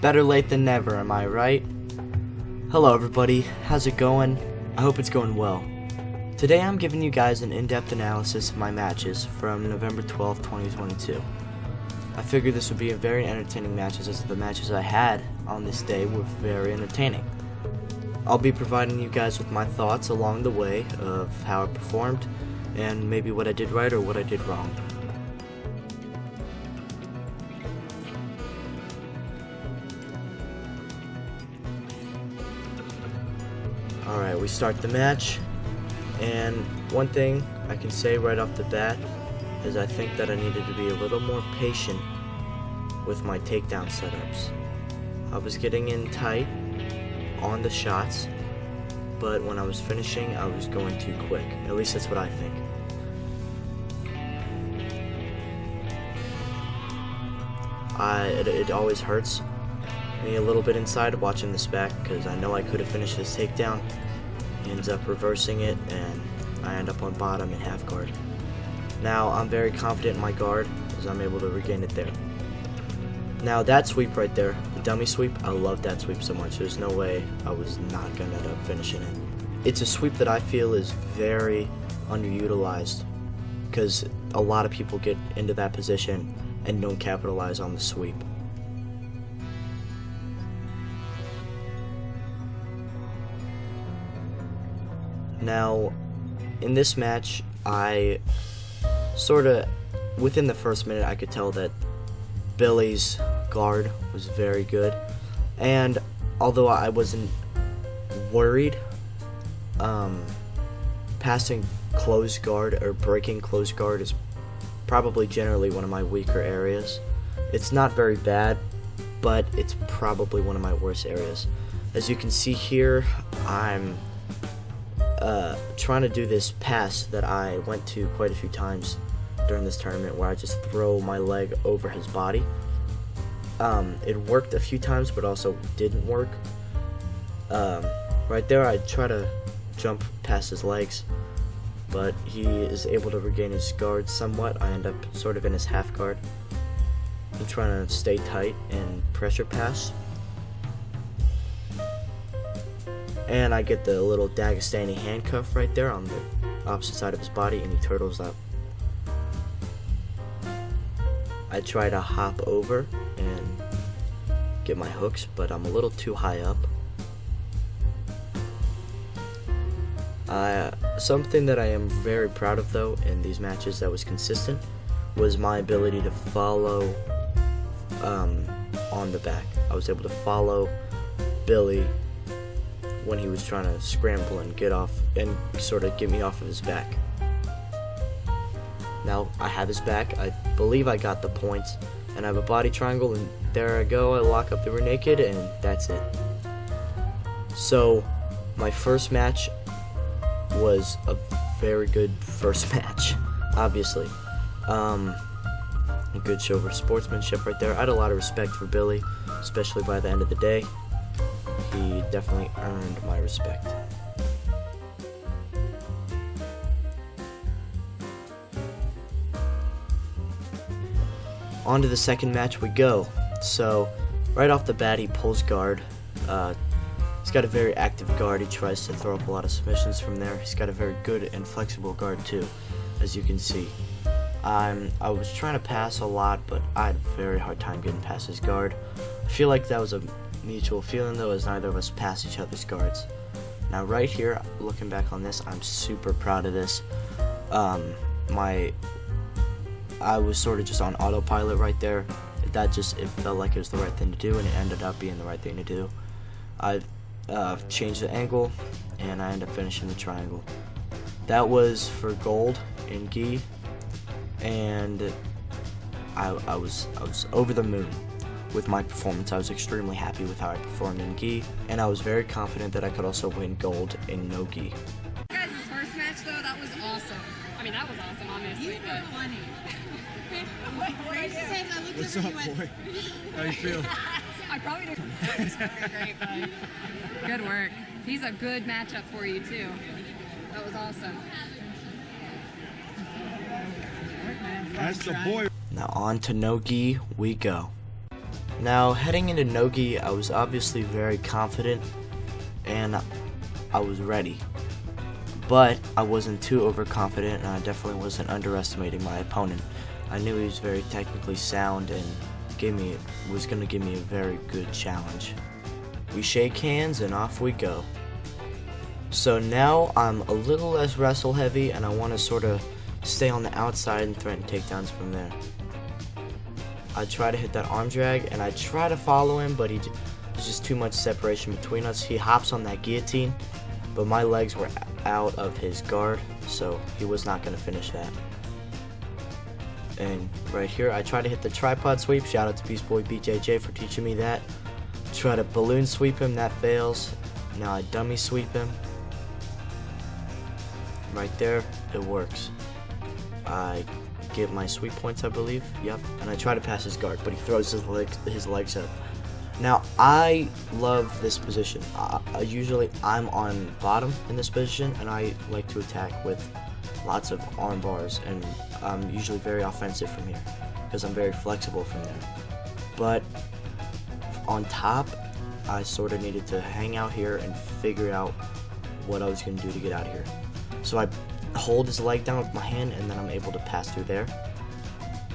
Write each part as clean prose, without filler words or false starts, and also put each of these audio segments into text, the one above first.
Better late than never, am I right? Hello everybody, how's it going? I hope it's going well. Today I'm giving you guys an in-depth analysis of my matches from November 12th, 2022. I figured this would be a very entertaining matches as the matches I had on this day were very entertaining. I'll be providing you guys with my thoughts along the way of how I performed and maybe what I did right or what I did wrong. Alright, we start the match, and one thing I can say right off the bat is I think that I needed to be a little more patient with my takedown setups. I was getting in tight on the shots, but when I was finishing I was going too quick. At least that's what I think. It always hurts me a little bit inside watching this back because I know I could have finished this takedown. He ends up reversing it and I end up on bottom in half guard. Now I'm very confident in my guard as I'm able to regain it there. Now that sweep right there, the dummy sweep, I love that sweep so much. There's no way I was not going to end up finishing it. It's a sweep that I feel is very underutilized because a lot of people get into that position and don't capitalize on the sweep. Now, in this match, I within the first minute, I could tell that Billy's guard was very good. And although I wasn't worried, passing closed guard or breaking closed guard is probably generally one of my weaker areas. It's not very bad, but it's probably one of my worst areas. As you can see here, I'm trying to do this pass that I went to quite a few times during this tournament where I just throw my leg over his body. It worked a few times but also didn't work. Right there I try to jump past his legs, but he is able to regain his guard somewhat. I end up sort of in his half guard. I'm trying to stay tight and pressure pass. And I get the little Dagestani handcuff right there on the opposite side of his body, and he turtles up. I try to hop over and get my hooks, but I'm a little too high up. Something that I am very proud of though in these matches that was consistent was my ability to follow on the back. I was able to follow Billy when he was trying to scramble and get off and sort of get me off of his back. Now I have his back. I believe I got the points, and I have a body triangle, and there I go. I lock up the rear naked, and that's it. So my first match was a very good first match, obviously. A good show of sportsmanship right there. I had a lot of respect for Billy, especially by the end of the day. He definitely earned my respect. On to the second match we go. So, right off the bat, he pulls guard. He's got a very active guard. He tries to throw up a lot of submissions from there. He's got a very good and flexible guard too, as you can see. I was trying to pass a lot, but I had a very hard time getting past his guard. I feel like that was a mutual feeling though, as neither of us passed each other's guards. Now right here, looking back on this, I'm super proud of this. I was sort of just on autopilot right there. It felt like it was the right thing to do, and it ended up being the right thing to do. I changed the angle, and I ended up finishing the triangle. That was for gold in gi, and I was over the moon with my performance. I was extremely happy with how I performed in gi, and I was very confident that I could also win gold in no gi. Guys, this first match though, that was awesome. I mean, that was awesome, obviously. You were funny. What's up, boy? How you feel? I probably didn't. That was great, bud. Good work. He's a good matchup for you too. That was awesome. That's the boy. Now on to no gi we go. Now, heading into Nogi, I was obviously very confident, and I was ready. But I wasn't too overconfident, and I definitely wasn't underestimating my opponent. I knew he was very technically sound and was going to give me a very good challenge. We shake hands and off we go. So now I'm a little less wrestle heavy, and I want to sort of stay on the outside and threaten takedowns from there. I try to hit that arm drag, and I try to follow him, but there's just too much separation between us. He hops on that guillotine, but my legs were out of his guard, so he was not going to finish that. And right here, I try to hit the tripod sweep. Shout out to beastboybjj for teaching me that. Try to balloon sweep him, that fails. Now I dummy sweep him. Right there, it works. I get my sweep points, I believe. Yep. And I try to pass his guard, but he throws his legs up. Now, I love this position. Usually, I'm on bottom in this position, and I like to attack with lots of arm bars, and I'm usually very offensive from here because I'm very flexible from there. But on top, I sort of needed to hang out here and figure out what I was going to do to get out of here. So I hold his leg down with my hand, and then I'm able to pass through there.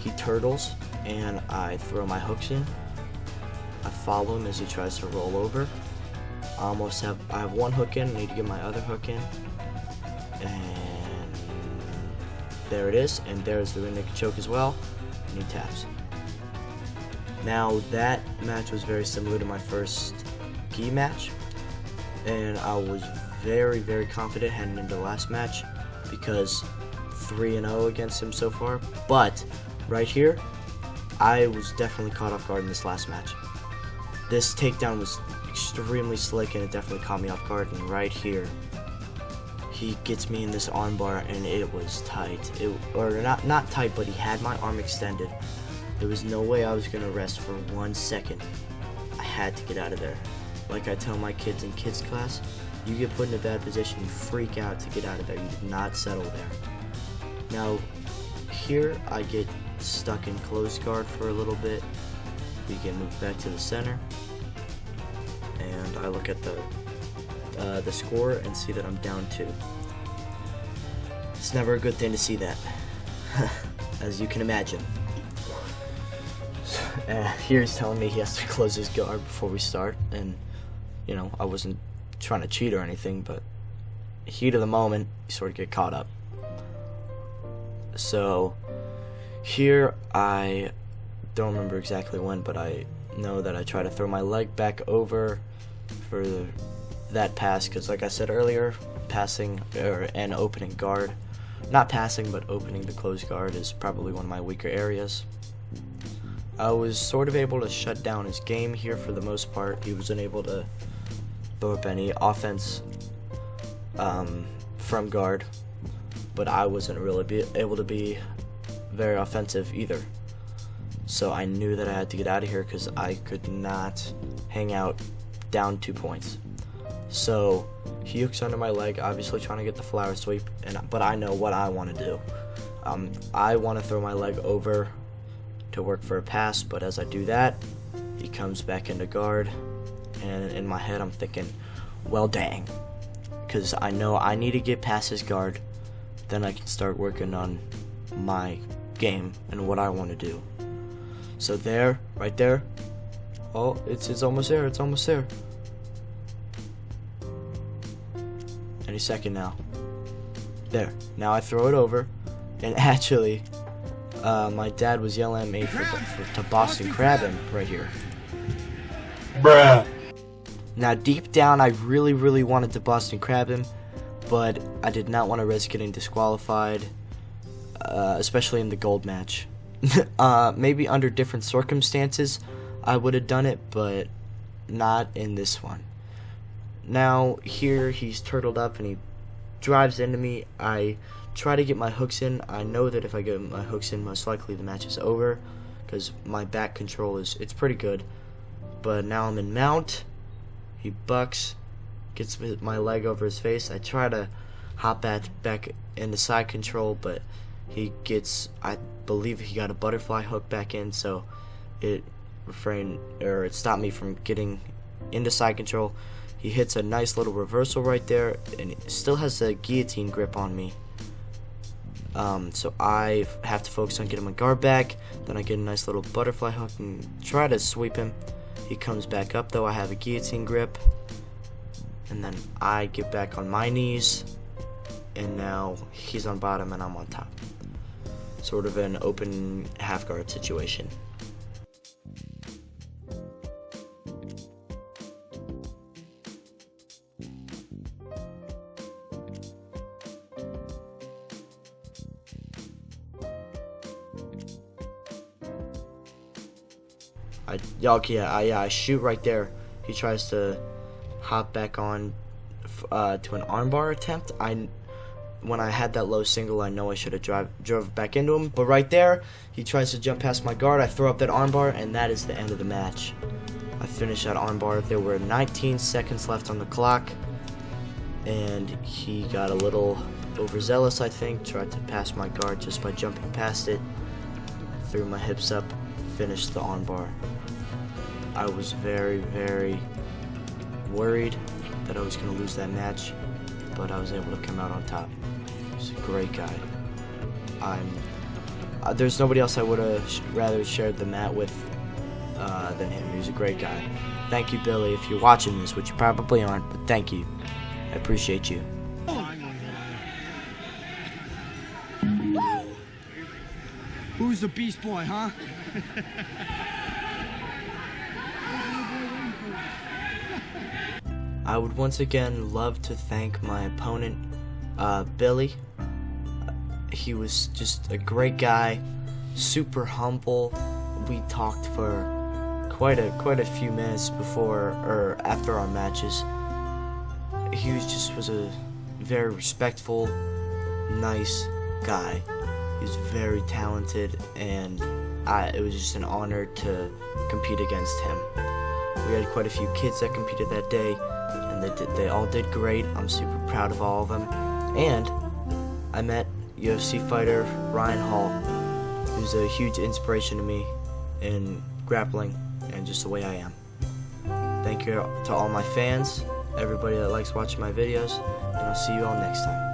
He turtles, and I throw my hooks in. I follow him as he tries to roll over. I have one hook in, I need to get my other hook in. And there it is, and there's the rear naked choke as well, and he taps. Now that match was very similar to my first gi match, and I was very, very confident heading into the last match because 3-0 against him so far. But right here, I was definitely caught off guard in this last match. This takedown was extremely slick, and it definitely caught me off guard. And right here, he gets me in this armbar, and it was tight. Or not tight, but he had my arm extended. There was no way I was gonna rest for 1 second. I had to get out of there. Like I tell my kids in kids class, you get put in a bad position, you freak out to get out of there. You did not settle there. Now, here I get stuck in closed guard for a little bit. We get moved back to the center, and I look at the score and see that I'm down 2. It's never a good thing to see that, as you can imagine. Here he's telling me he has to close his guard before we start, and you know, I wasn't trying to cheat or anything, but heat of the moment, you sort of get caught up. So here, I don't remember exactly when, but I know that I try to throw my leg back over for that pass, because like I said earlier, passing and opening guard, not passing but opening the closed guard is probably one of my weaker areas. I was sort of able to shut down his game here for the most part. He wasn't able to throw up any offense from guard, but I wasn't really able to be very offensive either. So I knew that I had to get out of here because I could not hang out down 2 points. So he hooks under my leg, obviously trying to get the flower sweep, but I know what I want to do. I want to throw my leg over to work for a pass, but as I do that, he comes back into guard, and in my head I'm thinking, well dang, because I know I need to get past his guard, then I can start working on my game and what I want to do. So there, right there, oh, it's almost there, it's almost there. Any second now. There, now I throw it over, and actually, my dad was yelling at me to Boston crab him right here. Bruh. Now deep down, I really, really wanted to Boston crab him, but I did not want to risk getting disqualified, especially in the gold match. Maybe under different circumstances, I would have done it, but not in this one. Now here, he's turtled up and he drives into me. I try to get my hooks in. I know that if I get my hooks in, most likely the match is over because my back control it's pretty good. But now I'm in mount. He bucks, gets my leg over his face. I try to hop back into side control, but he gets, I believe he got a butterfly hook back in, so it it stopped me from getting into side control. He hits a nice little reversal right there, and it still has a guillotine grip on me. So I have to focus on getting my guard back. Then I get a nice little butterfly hook and try to sweep him. He comes back up though. I have a guillotine grip, and then I get back on my knees, and now he's on bottom and I'm on top. Sort of an open half guard situation. I shoot right there. He tries to hop back on to an armbar attempt. When I had that low single, I know I should have drove back into him. But right there, he tries to jump past my guard. I throw up that armbar, and that is the end of the match. I finished that armbar. There were 19 seconds left on the clock, and he got a little overzealous, I think. Tried to pass my guard just by jumping past it. Threw my hips up, finished the armbar. I was very, very worried that I was going to lose that match, but I was able to come out on top. He's a great guy. There's nobody else I would have rather shared the mat with than him. He's a great guy. Thank you, Billy, if you're watching this, which you probably aren't, but thank you. I appreciate you. Who's the Beast Boy, huh? I would once again love to thank my opponent, Billy. He was just a great guy, super humble. We talked for quite a few minutes before or after our matches. He was a very respectful, nice guy. He was very talented, and it was just an honor to compete against him. We had quite a few kids that competed that day, and they all did great. I'm super proud of all of them. And I met UFC fighter Ryan Hall, who's a huge inspiration to me in grappling and just the way I am. Thank you to all my fans, everybody that likes watching my videos, and I'll see you all next time.